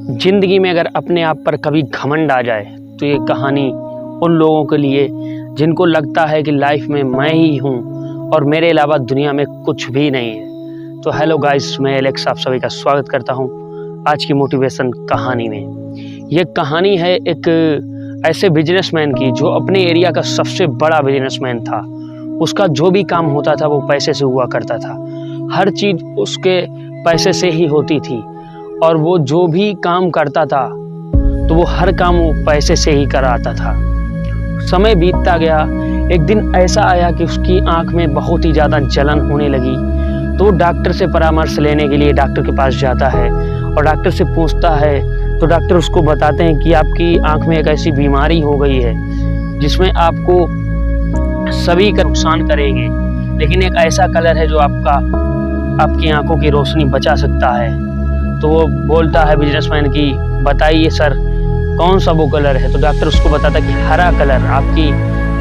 जिंदगी में अगर अपने आप पर कभी घमंड आ जाए तो ये कहानी उन लोगों के लिए जिनको लगता है कि लाइफ में मैं ही हूँ और मेरे अलावा दुनिया में कुछ भी नहीं है। तो हेलो गाइस, मैं एलेक्स आप सभी का स्वागत करता हूँ आज की मोटिवेशन कहानी में। ये कहानी है एक ऐसे बिजनेसमैन की जो अपने एरिया का सबसे बड़ा बिजनेसमैन था। उसका जो भी काम होता था वो पैसे से हुआ करता था, हर चीज़ उसके पैसे से ही होती थी और वो जो भी काम करता था तो वो हर काम वो पैसे से ही कराता था। समय बीतता गया, एक दिन ऐसा आया कि उसकी आंख में बहुत ही ज़्यादा जलन होने लगी। तो वो डॉक्टर से परामर्श लेने के लिए डॉक्टर के पास जाता है और डॉक्टर से पूछता है तो डॉक्टर उसको बताते हैं कि आपकी आंख में एक ऐसी बीमारी हो गई है जिसमें आपको सभी का नुकसान करेंगे, लेकिन एक ऐसा कलर है जो आपकी आंखों की रोशनी बचा सकता है। तो वो बोलता है बिजनेसमैन की बताइए सर कौन सा वो कलर है। तो डॉक्टर उसको बताता कि हरा कलर आपकी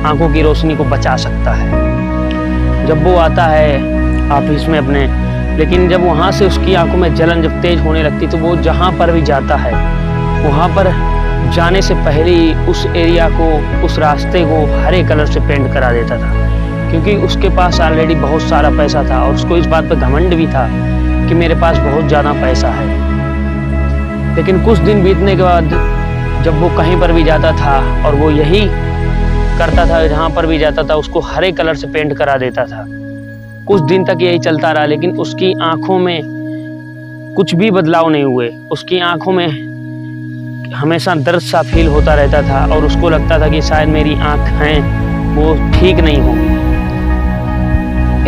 आंखों की रोशनी को बचा सकता है। जब वो आता है ऑफिस में अपने, लेकिन जब वहाँ से उसकी आंखों में जलन जब तेज होने लगती तो वो जहाँ पर भी जाता है वहाँ पर जाने से पहले ही उस एरिया को, उस रास्ते को हरे कलर से पेंट करा देता था, क्योंकि उसके पास ऑलरेडी बहुत सारा पैसा था और उसको इस बात पर घमंड भी था कि मेरे पास बहुत ज़्यादा पैसा है। लेकिन कुछ दिन बीतने के बाद जब वो कहीं पर भी जाता था और वो यही करता था, जहाँ पर भी जाता था उसको हरे कलर से पेंट करा देता था। कुछ दिन तक यही चलता रहा, लेकिन उसकी आंखों में कुछ भी बदलाव नहीं हुए। उसकी आंखों में हमेशा दर्द सा फील होता रहता था और उसको लगता था कि शायद मेरी आंख हैं वो ठीक नहीं होगी।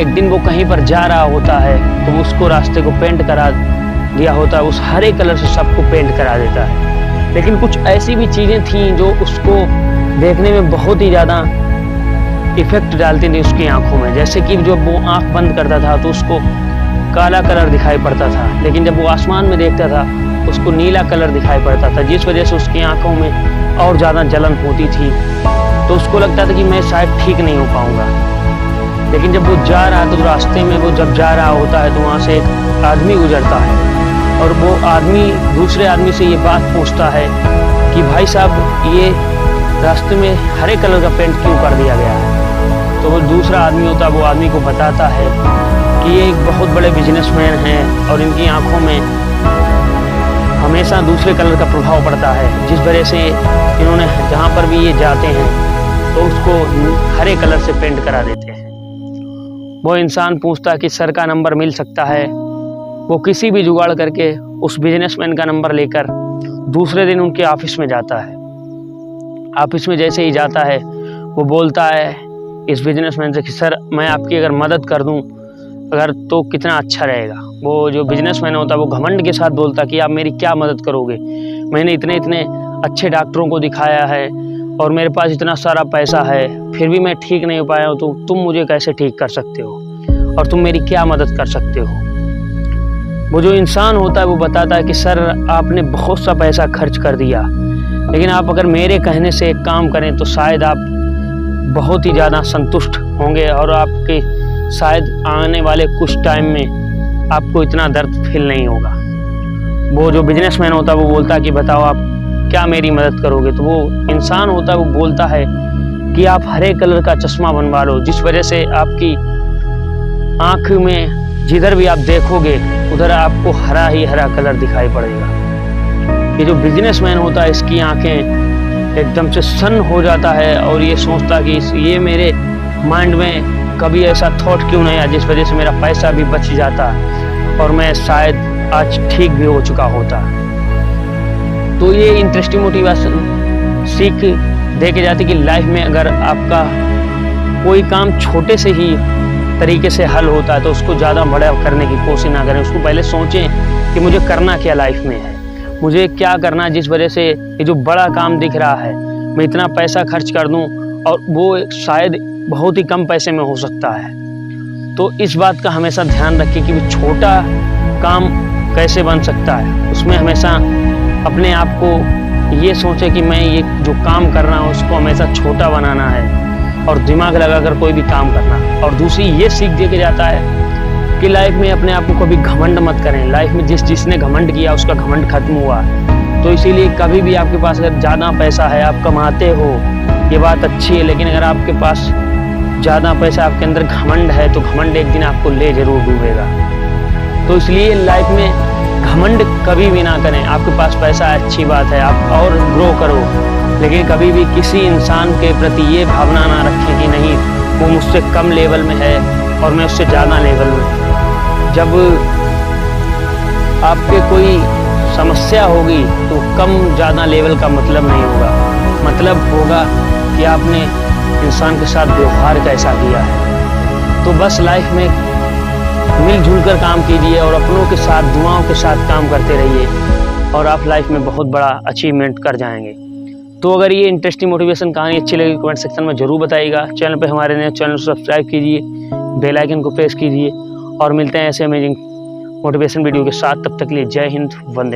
एक दिन वो कहीं पर जा रहा होता है तो वो उसको रास्ते को पेंट करा दिया होता है, उस हरे कलर से सबको पेंट करा देता है। लेकिन कुछ ऐसी भी चीज़ें थीं जो उसको देखने में बहुत ही ज़्यादा इफेक्ट डालती थी उसकी आंखों में। जैसे कि जब वो आंख बंद करता था तो उसको काला कलर दिखाई पड़ता था, लेकिन जब वो आसमान में देखता था उसको नीला कलर दिखाई पड़ता था, जिस वजह से उसकी आंखों में और ज़्यादा जलन होती थी। तो उसको लगता था कि मैं शायद ठीक नहीं हो पाऊँगा। लेकिन जब वो जा रहा है तो रास्ते में वो जब जा रहा होता है तो वहाँ से एक आदमी गुजरता है और वो आदमी दूसरे आदमी से ये बात पूछता है कि भाई साहब ये रास्ते में हरे कलर का पेंट क्यों कर दिया गया है। तो वो दूसरा आदमी होता है, वो आदमी को बताता है कि ये एक बहुत बड़े बिजनेसमैन हैं और इनकी आंखों में हमेशा दूसरे कलर का प्रभाव पड़ता है, जिस वजह से इन्होंने जहाँ पर भी ये जाते हैं तो उसको हरे कलर से पेंट करा देते हैं। वो इंसान पूछता है कि सर का नंबर मिल सकता है। वो किसी भी जुगाड़ करके उस बिजनेसमैन का नंबर लेकर दूसरे दिन उनके ऑफिस में जाता है। ऑफिस में जैसे ही जाता है वो बोलता है इस बिजनेसमैन से कि सर मैं आपकी अगर मदद कर दूं अगर तो कितना अच्छा रहेगा। वो जो बिजनेसमैन होता है वो घमंड के साथ बोलता कि आप मेरी क्या मदद करोगे, मैंने इतने अच्छे डॉक्टरों को दिखाया है और मेरे पास इतना सारा पैसा है, फिर भी मैं ठीक नहीं हो पाया हूँ, तो तुम मुझे कैसे ठीक कर सकते हो और तुम मेरी क्या मदद कर सकते हो। वो जो इंसान होता है वो बताता है कि सर आपने बहुत सा पैसा खर्च कर दिया, लेकिन आप अगर मेरे कहने से एक काम करें तो शायद आप बहुत ही ज़्यादा संतुष्ट होंगे और आपके शायद आने वाले कुछ टाइम में आपको इतना दर्द फील नहीं होगा। वो जो बिजनेसमैन होता है वो बोलता है कि बताओ आप क्या मेरी मदद करोगे। तो वो इंसान होता है वो बोलता है कि आप हरे कलर का चश्मा बनवा लो, जिस वजह से आपकी आँख में जिधर भी आप देखोगे उधर आपको हरा ही हरा कलर दिखाई पड़ेगा। ये जो बिजनेसमैन होता है इसकी आंखें एकदम से सन्न हो जाता है और ये सोचता कि ये मेरे माइंड में कभी ऐसा थॉट क्यों नहीं आया जिस वजह से मेरा पैसा भी बच जाता और मैं शायद आज ठीक भी हो चुका होता। तो ये इंटरेस्टिंग मोटिवेशन सीख दे के जाती कि लाइफ में अगर आपका कोई काम छोटे से ही तरीके से हल होता है तो उसको ज़्यादा बड़ा करने की कोशिश ना करें। उसको पहले सोचें कि मुझे करना क्या लाइफ में है, मुझे क्या करना है, जिस वजह से ये जो बड़ा काम दिख रहा है मैं इतना पैसा खर्च कर दूं और वो शायद बहुत ही कम पैसे में हो सकता है। तो इस बात का हमेशा ध्यान रखें कि छोटा काम कैसे बन सकता है। उसमें हमेशा अपने आप को ये सोचें कि मैं ये जो काम कर रहा हूँ उसको हमेशा छोटा बनाना है और दिमाग लगाकर कोई भी काम करना। और दूसरी ये सीख दे के जाता है कि लाइफ में अपने आप को कभी घमंड मत करें। लाइफ में जिसने घमंड किया उसका घमंड खत्म हुआ। तो इसीलिए कभी भी आपके पास अगर ज़्यादा पैसा है, आप कमाते हो, ये बात अच्छी है, लेकिन अगर आपके पास ज़्यादा पैसा, आपके अंदर घमंड है, तो घमंड एक दिन आपको ले जरूर डूबेगा। तो इसलिए लाइफ में घमंड कभी भी ना करें। आपके पास पैसा है, अच्छी बात है, आप और ग्रो करो, लेकिन कभी भी किसी इंसान के प्रति ये भावना ना रखें कि नहीं वो मुझसे कम लेवल में है और मैं उससे ज़्यादा लेवल में। जब आपके कोई समस्या होगी तो कम ज़्यादा लेवल का मतलब नहीं होगा, मतलब होगा कि आपने इंसान के साथ व्यवहार कैसा किया है। तो बस लाइफ में मिलजुल कर काम कीजिए और अपनों के साथ, दुआओं के साथ काम करते रहिए और आप लाइफ में बहुत बड़ा अचीवमेंट कर जाएंगे। तो अगर ये इंटरेस्टिंग मोटिवेशन कहानी अच्छी लगी कमेंट सेक्शन में ज़रूर बताइएगा। चैनल पे हमारे नए चैनल को सब्सक्राइब कीजिए, बेल आइकन को प्रेस कीजिए और मिलते हैं ऐसे अमेजिंग मोटिवेशन वीडियो के साथ। तब तक के लिए जय हिंद, वंदे।